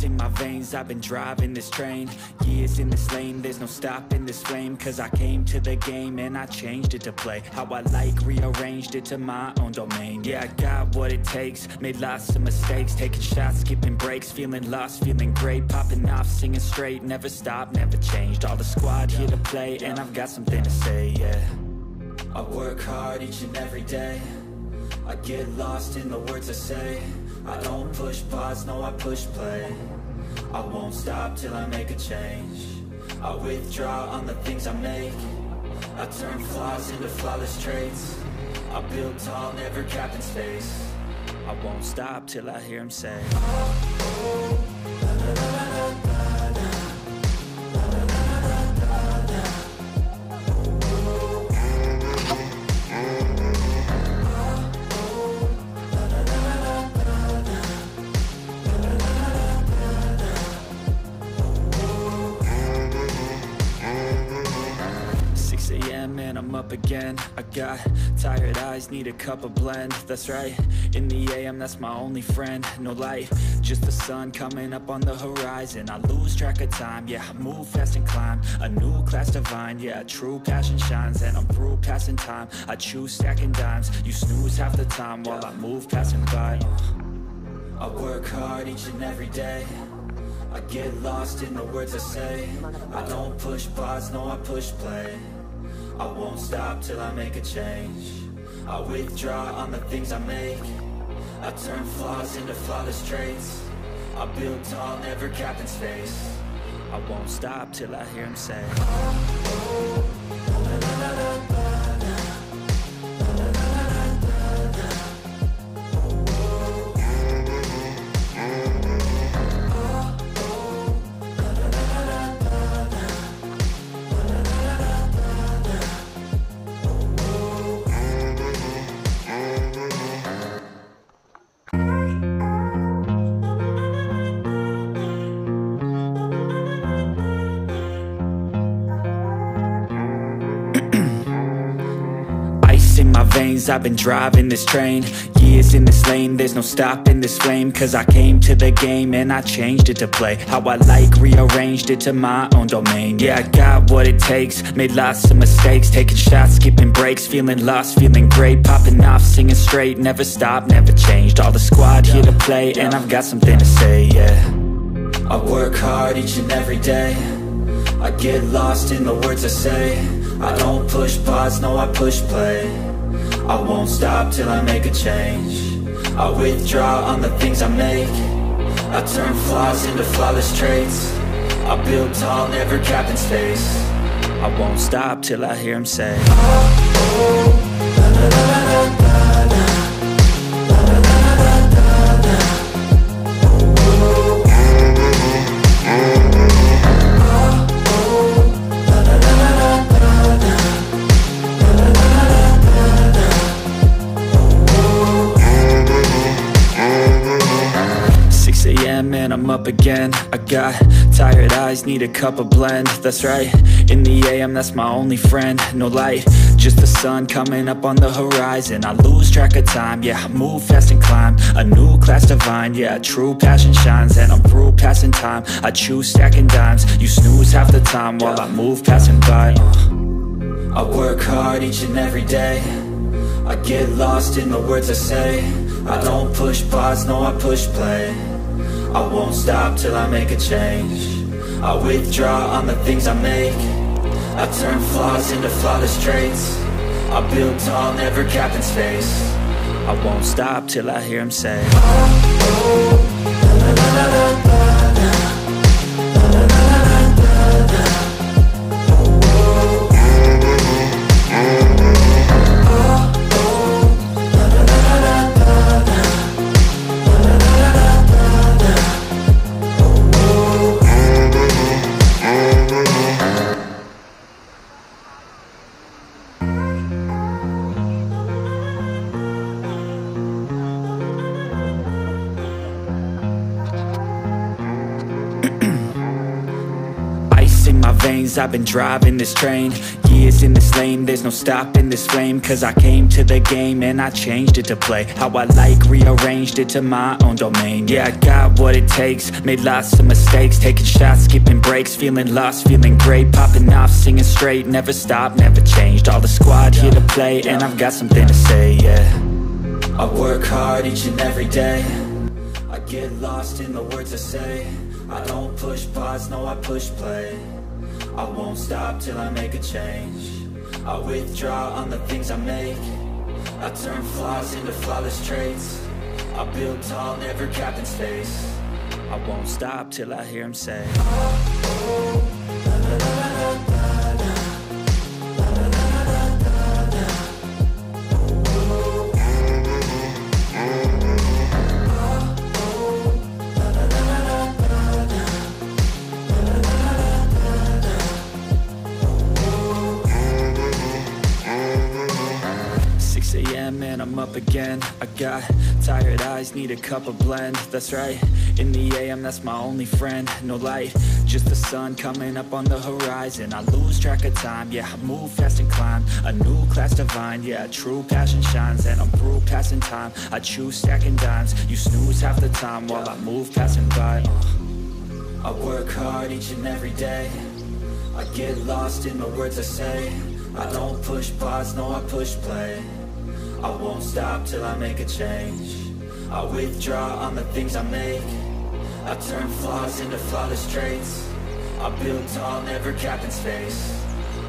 in my veins, I've been driving this train. Years in this lane, there's no stopping this flame. Cause I came to the game and I changed it to play how I like, rearranged it to my own domain. Yeah, I got what it takes, made lots of mistakes, taking shots, skipping breaks, feeling lost, feeling great, popping off, singing straight, never stopped, never changed. All the squad here to play, and I've got something to say, yeah. I work hard each and every day, I get lost in the words I say. I don't push pause, no I push play. I won't stop till I make a change. I withdraw on the things I make. I turn flaws into flawless traits. I build tall, never capped in space. I won't stop till I hear him say, oh, la, la, la, la, la. And I'm up again. I got tired eyes, need a cup of blend. That's right, in the AM, that's my only friend. No light, just the sun coming up on the horizon. I lose track of time, yeah, I move fast and climb a new class divine, yeah, true passion shines. And I'm through passing time, I choose stacking dimes. You snooze half the time while I move passing by. I work hard each and every day, I get lost in the words I say. I don't push pause, no I push play. I won't stop till I make a change. I withdraw on the things I make. I turn flaws into flawless traits. I build tall, never capped in space. I won't stop till I hear him say, oh, oh, la, la, la, la, la. I've been driving this train, years in this lane, there's no stopping this flame. Cause I came to the game and I changed it to play how I like, rearranged it to my own domain. Yeah, I got what it takes, made lots of mistakes, taking shots, skipping breaks, feeling lost, feeling great, popping off, singing straight, never stopped, never changed. All the squad here to play, and I've got something to say, yeah. I work hard each and every day, I get lost in the words I say. I don't push pause, no I push play. I won't stop till I make a change. I withdraw on the things I make. I turn flaws into flawless traits. I build tall, never capped in space. I won't stop till I hear him say, oh, oh, la, la, la, la, la, la. And I'm up again. I got tired eyes, need a cup of blend. That's right, in the AM, that's my only friend. No light, just the sun coming up on the horizon. I lose track of time, yeah, I move fast and climb a new class divine, yeah, true passion shines. And I'm through passing time, I choose stacking dimes. You snooze half the time while I move passing by. I work hard each and every day, I get lost in the words I say. I don't push pause, no I push play. I won't stop till I make a change. I withdraw on the things I make. I turn flaws into flawless traits. I build tall, never capped in space. I won't stop till I hear him say, oh, oh, la, la, la, la, la. my veins, I've been driving this train. Years in this lane, there's no stopping this flame. Cause I came to the game and I changed it to play how I like, rearranged it to my own domain. Yeah, I got what it takes, made lots of mistakes, taking shots, skipping breaks, feeling lost, feeling great, popping off, singing straight, never stopped, never changed. All the squad here to play, and I've got something to say, yeah. I work hard each and every day, I get lost in the words I say. I don't push pause, no, I push play. I won't stop till I make a change. I withdraw on the things I make. I turn flaws into flawless traits. I build tall, never capped in space. I won't stop till I hear him say, oh, la, la, la, la, la, la. And I'm up again. I got tired eyes, need a cup of blend. That's right, in the AM, that's my only friend. No light, just the sun coming up on the horizon. I lose track of time, yeah, I move fast and climb a new class divine, yeah, true passion shines. And I'm through passing time, I choose stacking dimes. You snooze half the time while I move passing by. I work hard each and every day, I get lost in the words I say. I don't push pause, no, I push play. I won't stop till I make a change. I withdraw on the things I make. I turn flaws into flawless traits. I build tall, never capped in space.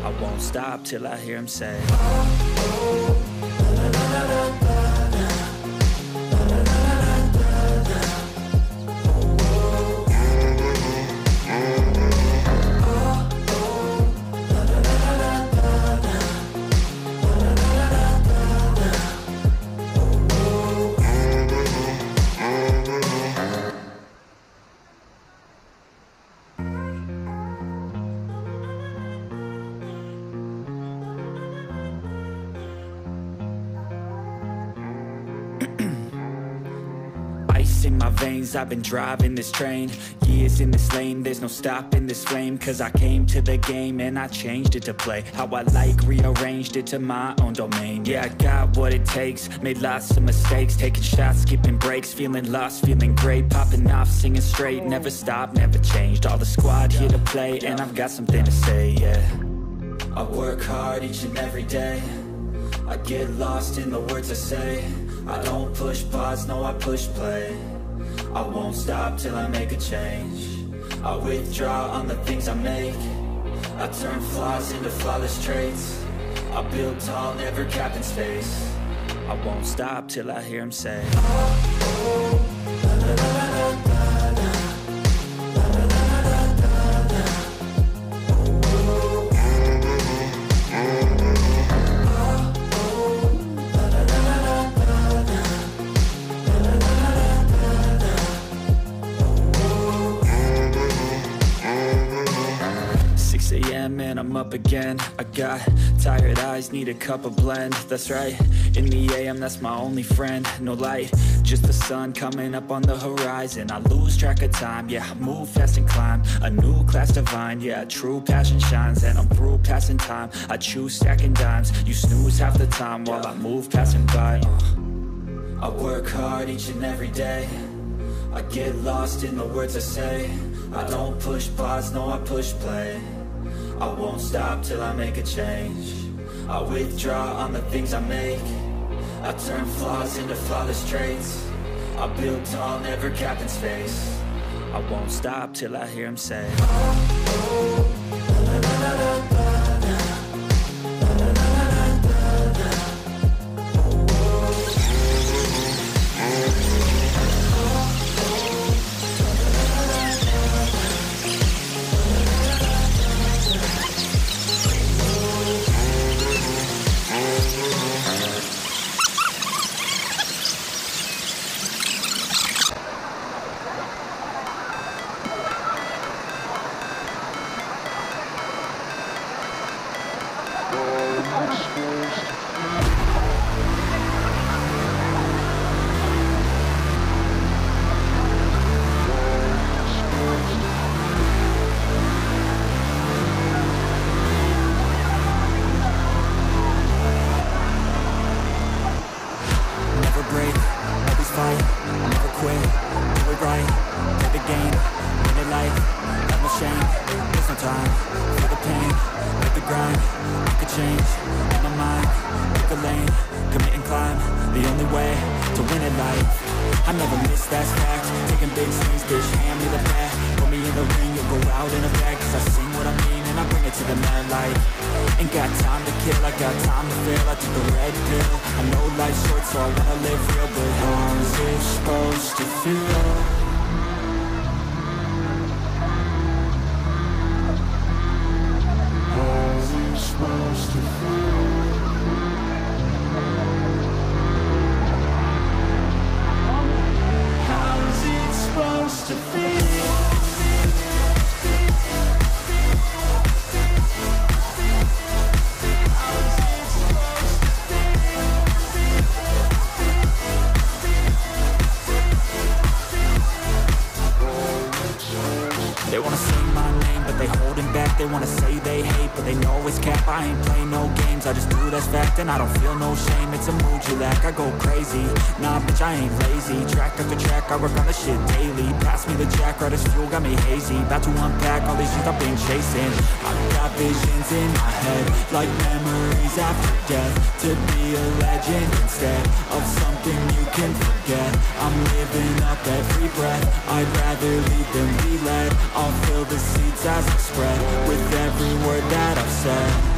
I won't stop till I hear him say, oh, oh, la, la, la, la, la. In my veins, I've been driving this train. Years in this lane, there's no stopping this flame. Cause I came to the game and I changed it to play how I like, rearranged it to my own domain. Yeah, I got what it takes, made lots of mistakes, taking shots, skipping breaks, feeling lost, feeling great, popping off, singing straight, never stopped, never changed. All the squad here to play, and I've got something to say, yeah. I work hard each and every day, I get lost in the words I say. I don't push pause, no, I push play. I won't stop till I make a change. I withdraw on the things I make. I turn flaws into flawless traits. I build tall, never capped in space. I won't stop till I hear him say, oh, oh, la, la, la, la, la, la. And I'm up again. I got tired eyes, need a cup of blend. That's right, in the AM, that's my only friend. No light, just the sun coming up on the horizon. I lose track of time, yeah, I move fast and climb a new class divine, yeah, true passion shines. And I'm through passing time, I choose stacking dimes. You snooze half the time while I move passing by. I work hard each and every day, I get lost in the words I say. I don't push pause, no, I push play. I won't stop till I make a change. I withdraw on the things I make. I turn flaws into flawless traits. I build tall, never capped in space. I won't stop till I hear him say, oh, oh, la, la, la, la, la. time. Feel the pain, live the grind. I could change, in my mind. Pick a lane, commit and climb. The only way to win at life. I never miss, that's fact. Taking big swings, bitch, hand me the bat. Put me in the ring, you'll go out in a bag. Cause I sing what I mean and I bring it to the mad light. Ain't got time to kill, I got time to feel. I took the red pill, I know life's short so I wanna live real. But how's it supposed to feel? How's it supposed to feel? How's it supposed to feel? They wanna say my name, but they holding back. They wanna say they hate, but they know it's cap. I ain't play no games, I just do that's fact. And I don't feel no shame, it's a mood you lack. I go crazy, nah bitch I ain't lazy. Track after track, I work on the shit daily. Pass me the jack, right as fuel, got me hazy. About to unpack all these things I've been chasing. I've got visions in my head, like memories after death. To be a legend instead of something you can forget. I'm living up every breath, I'd rather lead than be led. I'll fill the seeds as I spread with every word that I've said.